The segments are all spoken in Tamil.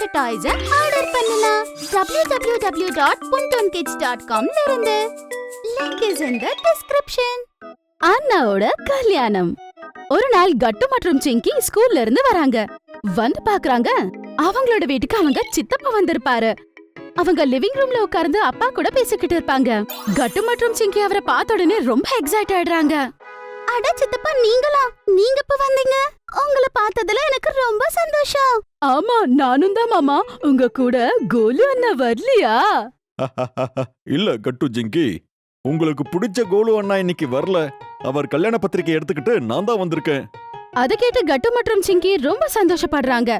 பிடிச்ச டாய்ஸ ஆர்டர் பண்ணலாம். www.puntunkids.com ல இருந்து. Link is in the description. அண்ணாவோட கல்யாணம். ஒரு நாள் கட்டு மற்றும் சிங்கி ஸ்கூல்ல இருந்து வராங்க. வந்து பாக்குறாங்க, அவங்களோட வீட்டுக்கு அவங்க சித்தப்பா வந்திருப்பாரு. அவங்க லிவிங் ரூம்ல உட்கார்ந்து அப்பா கூட பேசிக்கிட்டு இருப்பாங்க. கட்டு மற்றும் சிங்கி அவரை பார்த்த உடனே ரொம்ப எக்ஸைட் ஆயிடுறாங்க. அட சித்தப்பா, நீங்க இப்ப வந்தீங்க. உங்களை பார்த்ததுல எனக்கு ரொம்ப சந்தோஷம். ஆமா, நானும் தான் மாமா. உங்க கூட கோலு அண்ணா வரலையா? இல்ல கட்டு ஜிங்கி, உங்களுக்கு பிடிச்ச கோலு அண்ணா இன்னைக்கு வரல. அவர் கல்யாண பத்திரிக்கை எடுத்துக்கிட்டு நான் தான் வந்திருக்கேன். அத கேட்டு கட்டு மற்றும் சிங்கி ரொம்ப சந்தோஷப்படுறாங்க.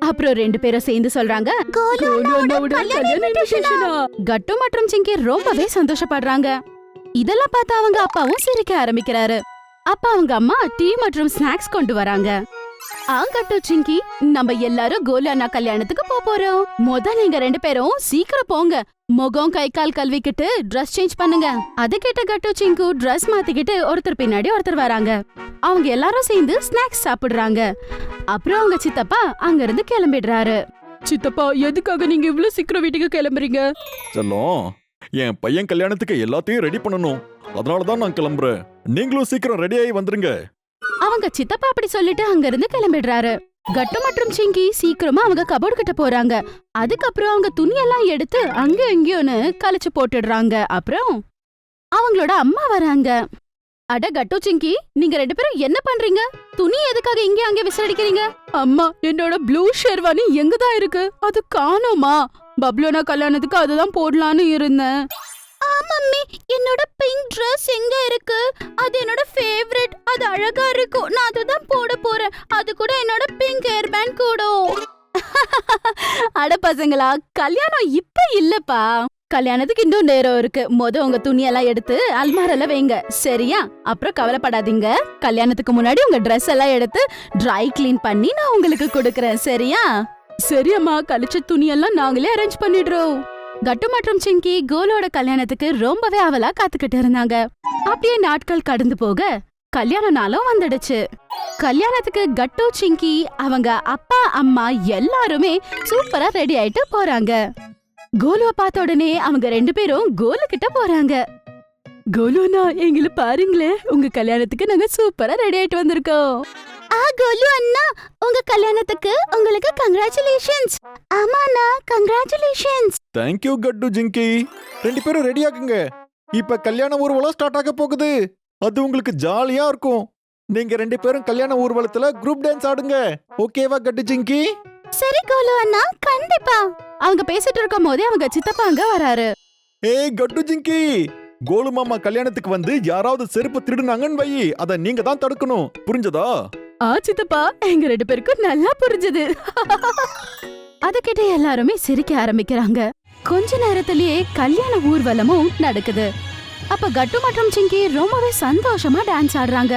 அப்புறம் ரெண்டு பேரும் சேர்ந்து சொல்றாங்க, கோலு அண்ணாவோட கல்யாண இன்விடேஷனா? கட்டு மற்றும் சிங்கி ரொம்பவே சந்தோஷப்படுறாங்க. இதெல்லாம் பார்த்து அவங்க அப்பாவும் சிரிக்க ஆரம்பிக்கிறாரு. அப்பா அவங்க அம்மா டீ மற்றும் ஸ்நாக்ஸ் கொண்டு வராங்க. கட்டு சிங்கி, நம்ம எல்லாரும் கோலு அண்ணா கல்யாணத்துக்கு போறோம். நீங்க ரெண்டு பேரும் சீக்கிரம் போங்க. முகம் கை கால் கழுவிக்கிட்டு ட்ரெஸ் சேஞ்ச் பண்ணுங்க. அது கேட்ட கட்டு சிங்கு ட்ரெஸ் மாத்திக்கிட்டு ஒருத்தர் பின்னாடி ஒருத்தர் வராங்க. அவங்க எல்லாரும் சேர்ந்து ஸ்நாக்ஸ் சாப்பிடுறாங்க. அப்புறம் அவங்க சித்தப்பா அங்க இருந்து கிளம்பிடுறாரு. சித்தப்பா, எதுக்காக நீங்க இவ்வளவு சீக்கிரம் வீட்டுக்கு கிளம்புறீங்க? செல்லம், என் பையன் கல்யாணத்துக்கு எல்லாத்தையும் ரெடி பண்ணணும். அதனாலதான் நான் கிளம்புறேன். நீங்களும் சீக்கிரம் ரெடி ஆகி வந்துருங்க. அவங்க சித்தப்பா அப்படி சொல்லிட்டு அங்க இருந்து கிளம்பிடுறாரு. கட்டு மற்றும் சிங்கி சீக்கிரமா அவங்க கபோர்டு கிட்ட போறாங்க. அதுக்கப்புறம் அவங்க துணியெல்லாம் எடுத்து அங்க எங்கேயோன்னு கழிச்சு போட்டுடுறாங்க. அப்புறம் அவங்களோட அம்மா வராங்க. அட கட்டு சிங்கி, நீங்க ரெண்டு பேரும் என்ன பண்றீங்க? துணி எதுக்காக இங்க அங்க விசாரிக்கிறீங்க? அம்மா, என்னோட ப்ளூ ஷெர்வானி எங்கதான் இருக்கு? அது காணோமா? பப்ளோனா கல்யாணத்துக்கு அதுதான் போடலான்னு இருந்தேன். மம்மி, என்னோட பிங்க் Dress எங்க இருக்கு? அது என்னோட ஃபேவரட். அது அழகா இருக்கும். நான் அதுதான் போட போறேன். அது கூட என்னோட பிங்க் ஹேர் பேண்ட் கூட. அட பசங்களா, கல்யாணம் இப்ப இல்லப்பா. கல்யாணத்துக்கு இன்னும் நேரம் இருக்கு. உங்க துணியெல்லாம் எடுத்து அல்மாரில வைங்க, சரியா? அப்புறம் கவலைப்படாதீங்க. கல்யாணத்துக்கு முன்னாடி உங்க Dress எல்லாம் எடுத்து ட்ரை கிளீன் பண்ணி நான் உங்களுக்கு கொடுக்கறேன், சரியா? சரியம்மா, கழிச்ச துணியெல்லாம் நாங்களே அரேஞ்ச் பண்ணிடுறோம். கட்டு மற்றும் சிங்கி கோலோட கல்யாணத்துக்கு ரொம்பவே அவலா காத்துக்கிட்டு இருந்தாங்க. அப்படியே நாட்கள் கடந்து போக கல்யாண நாளும் வந்துடுச்சு. கல்யாணத்துக்கு கட்டு சிங்கி அவங்க அப்பா அம்மா எல்லாருமே சூப்பரா ரெடி ஆயிட்டு போறாங்க. கோலுவ பார்த்த உடனே அவங்க ரெண்டு பேரும் கோலு கிட்ட போறாங்க. கோலுனா, எங்களை பாருங்களேன், உங்க கல்யாணத்துக்கு நாங்க சூப்பரா ரெடி ஆயிட்டு வந்திருக்கோம். கோலு அண்ணா, உங்க கல்யாணத்துக்கு உங்களுக்கு கங்க்ராச்சுலேஷன்ஸ். ஆமாண்ணா, கங்க்ராச்சுலேஷன்ஸ். தேங்க் யூ கட்டு ஜிங்கி. ரெண்டு பேரும் ரெடி ஆகுங்க. இப்ப கல்யாண ஊர்வலம் ஸ்டார்ட் ஆக போகுது. அது உங்களுக்கு ஜாலியா இருக்கும். நீங்க ரெண்டு பேரும் கல்யாண ஊர்வலத்துல குரூப் டான்ஸ் ஆடுங்க. ஓகேவா கட்டு ஜிங்கி? சரி கோலு அண்ணா, கண்டிப்பா. அவங்க பேசிட்டு இருக்கும் போதே அவங்க சித்தப்பா அங்க வராரு. ஏய் கட்டு ஜிங்கி, கோலு மாமா கல்யாணத்துக்கு வந்து யாராவது செருப்பு திருடுனாங்கன்னு வை, அத நீங்க தான் தடுக்கணும். புரிஞ்சதா? சித்தப்பா, எங்க ரெண்டு பேருக்கும் நல்லா புரிஞ்சது. அத கேட்டு எல்லாருமே சிரிக்க ஆரம்பிக்கிறாங்க. கொஞ்ச நேரத்திலேயே கல்யாண ஊர்வலமும் நடக்குது. அப்ப கட்டு மற்றும் சிங்கி ரொம்பவே சந்தோஷமா டான்ஸ் ஆடுறாங்க.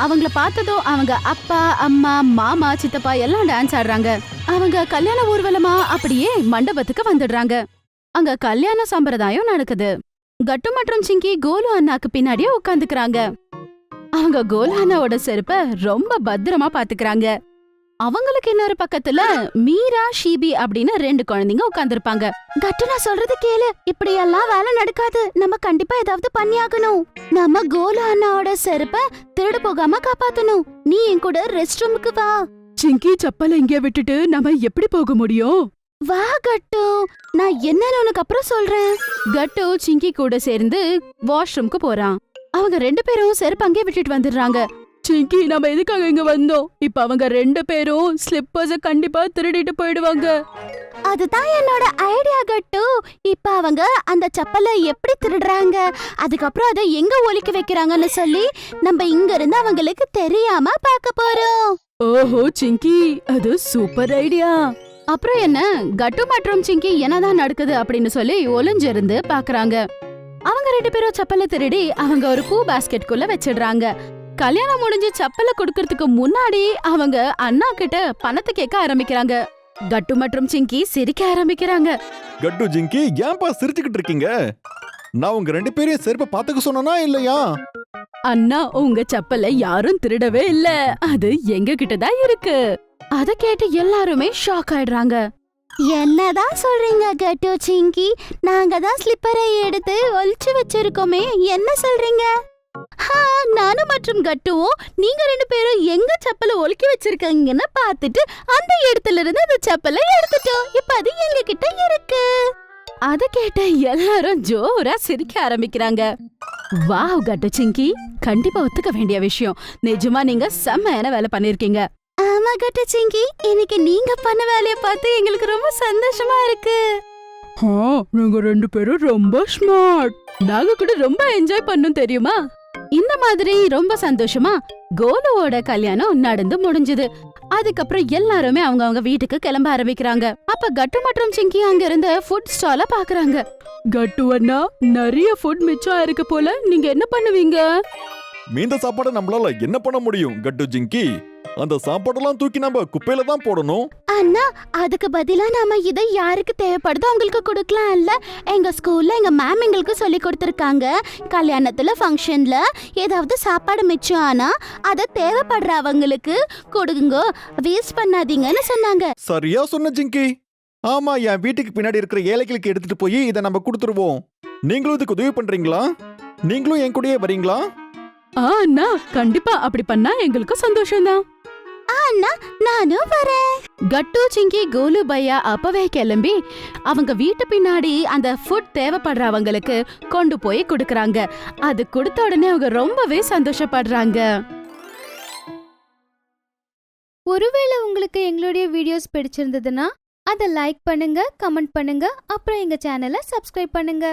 அவங்கள பார்த்ததும் அவங்க அப்பா அம்மா மாமா சித்தப்பா எல்லாம் டான்ஸ் ஆடுறாங்க. அவங்க கல்யாண ஊர்வலமா அப்படியே மண்டபத்துக்கு வந்துடுறாங்க. அங்க கல்யாண சம்பிரதாயம் நடக்குது. கட்டு மற்றும் சிங்கி கோலு அண்ணாக்கு பின்னாடியே உட்காந்துக்கிறாங்க. அவங்க கோலு அண்ணாவோட செருப்ப ரொம்ப பத்திரமா பாத்துக்கிறாங்க. அவங்களுக்கு இன்னொரு பக்கத்துல மீரா ஷீபி அப்படின்னு ரெண்டு குழந்தைங்க உட்கார்ந்துருப்பாங்க. கட்டு, நான் சொல்றது கேளு. இப்படி எல்லாம் வேலை நடக்காது. நம்ம கண்டிப்பா ஏதாவது பண்ணியாகணும். நம்ம கோலு அண்ணாவோட செருப்ப திருடு போகாம காப்பாத்தணும். நீ என் கூட ரெஸ்ட் ரூமுக்கு வா. சிங்கி, செப்பல இங்கே விட்டுட்டு நம்ம எப்படி போக முடியும்? வா கட்டு, நான் என்னன்னு உனக்கு அப்புறம் சொல்றேன். கட்டு சிங்கி கூட சேர்ந்து வாஷ்ரூம்க்கு போறான். அவங்க ரெண்டு பேரும் செருப்பு அங்கே விட்டுட்டு வந்துடுறாங்க. சிங்கி, நம்ம எதுக்காக இங்க வந்தோம்? இப்ப அவங்க ரெண்டு பேரும் ஸ்லிப்பர்ஸ கண்டிப்பா திருடிட்டு போயிடுவாங்க. அதுதான் என்னோட ஐடியா கட்டு. இப்ப அவங்க அந்த செப்பலை எப்படி திருடுறாங்க, அதுக்கப்புறம் அதை எங்க ஒளிக்க வைக்கிறாங்கன்னு சொல்லி நம்ம இங்க இருந்து அவங்களுக்கு தெரியாம பார்க்க போறோம். ஓஹோ சிங்கி, அது சூப்பர் ஐடியா. அப்புறம் என்ன, கட்டு மற்றும் சிங்கி என்னதான் நடக்குது அப்படின்னு சொல்லி ஒளிஞ்சிருந்து பாக்குறாங்க. அவங்க ரெண்டு பேரும் செப்பல திருடி அவங்க ஒரு பூ பாஸ்கெட்குள்ள வச்சிடுறாங்க. கல்யாணம் முடிஞ்சு செப்பல கொடுக்கறதுக்கு முன்னாடி அவங்க அண்ணா கிட்ட பணத்தை கேட்க ஆரம்பிக்கிறாங்க. கட்டு மற்றும் சிங்கி சிரிக்க ஆரம்பிக்கிறாங்க. கட்டு ஜிங்கி, ஏன்பா சிரிச்சுக்கிட்டு இருக்கீங்க? நான் உங்க ரெண்டு பேரையும் செருப்ப பாத்துக்க சொன்னா இல்லையா? அண்ணா, உங்க செப்பல யாரும் திருடவே இல்ல. அது எங்க கிட்டதான் இருக்கு. அத கேட்டு எல்லாருமே ஷாக் ஆயிடுறாங்க. என்னதான் சொல்றீங்க கட்டு சிங்கி? நாங்க தான் ஸ்லிப்பரை எடுத்து ஒளிச்சு வச்சிருக்கோமே, என்ன சொல்றீங்க? நானும் மற்றும் கட்டுவும் நீங்க 2 பேரும் எங்க செப்பலை ஒளிக்கி வச்சிருக்கீங்கன்னு பார்த்துட்டு அந்த இடத்துல இருந்து அந்த செப்பலை எடுத்துட்டோம். இப்ப அது எங்க கிட்ட இருக்கு. அத கேட்ட எல்லாரும் ஜோரா சிரிக்க ஆரம்பிக்கிறாங்க. வாவ் கட்டு சிங்கி, கண்டிப்பா ஒத்துக்க வேண்டிய விஷயம். நிஜமா நீங்க செம்மையான வேலை பண்ணிருக்கீங்க. ஆமா கட்டு சிங்கி, இன்னைக்கு நீங்க பண்ண வேலைய பார்த்து எங்களுக்கு ரொம்ப சந்தோஷமா இருக்கு. நீங்க 2 பேரும் ரொம்ப ஸ்மார்ட். நாங்க கூட ரொம்ப என்ஜாய் பண்ணோம் தெரியுமா? இந்த மாதிரி ரொம்ப சந்தோஷமா கோலுவோட கல்யாணம் நடந்து முடிஞ்சது. அதுக்கப்புறம் எல்லாருமே அவங்க வீட்டுக்கு கிளம்ப ஆரம்பிக்கிறாங்க. அப்ப கட்டு மற்றும் சிங்கி அங்க இருந்த ஃபுட் ஸ்டால பாக்குறாங்க. கட்டு அண்ணா, நிறைய ஃபுட் மிச்சம் இருக்கு போல, நீங்க என்ன பண்ணுவீங்க? மீந்த சாப்பாடை நம்மளால என்ன பண்ண முடியும் கட்டு ஜிங்கி? அந்த சாப்பாடெல்லாம் தூக்கி நம்ம குப்பையில தான் போடணும். அண்ணா, அதுக்கு பதிலா நாம இதை யாருக்கு தேவைப்படுதோ அவங்களுக்கு கொடுக்கலாம்ல. எங்க ஸ்கூல்ல எங்க மேம் எங்களுக்கு சொல்லி கொடுத்திருக்காங்க, கல்யாணத்துல ஃபங்க்ஷன்ல ஏதாவது சாப்பாடு மிச்சம் ஆனா அதை தேவைப்படுறவங்களுக்கு கொடுங்க, வேஸ்ட் பண்ணாதீங்கன்னு சொன்னாங்க. சரியா சொன்ன ஜிங்கி. ஆமா, என் வீட்டுக்கு பின்னாடி இருக்கிற ஏழைகளுக்கு எடுத்துட்டு போய் இதை நம்ம கொடுத்துருவோம். நீங்களும் இதுக்கு உதவி பண்றீங்களா? நீங்களும் என் கூடயே வரீங்களா? அண்ணா, கண்டிப்பா அப்படி பண்ணா எங்களுக்கு சந்தோஷம்தான். அண்ணா, நானும் வரேன். கட்டு சிங்கி கோலு பையா அப்பவே கிளம்பி அவங்க வீட்டு பின்னாடி அந்த ஃபுட் தேவைப்படுறவங்களுக்கு கொண்டு போய் கொடுக்கறாங்க. அது கொடுத்த உடனே அவங்க ரொம்பவே சந்தோஷப்படுறாங்க. ஒருவேளை உங்களுக்கு எங்களுடைய வீடியோஸ் பிடிச்சிருந்ததுன்னா அதை லைக் பண்ணுங்க, கமெண்ட் பண்ணுங்க, அப்புறம் எங்க சேனலை சப்ஸ்கிரைப் பண்ணுங்க.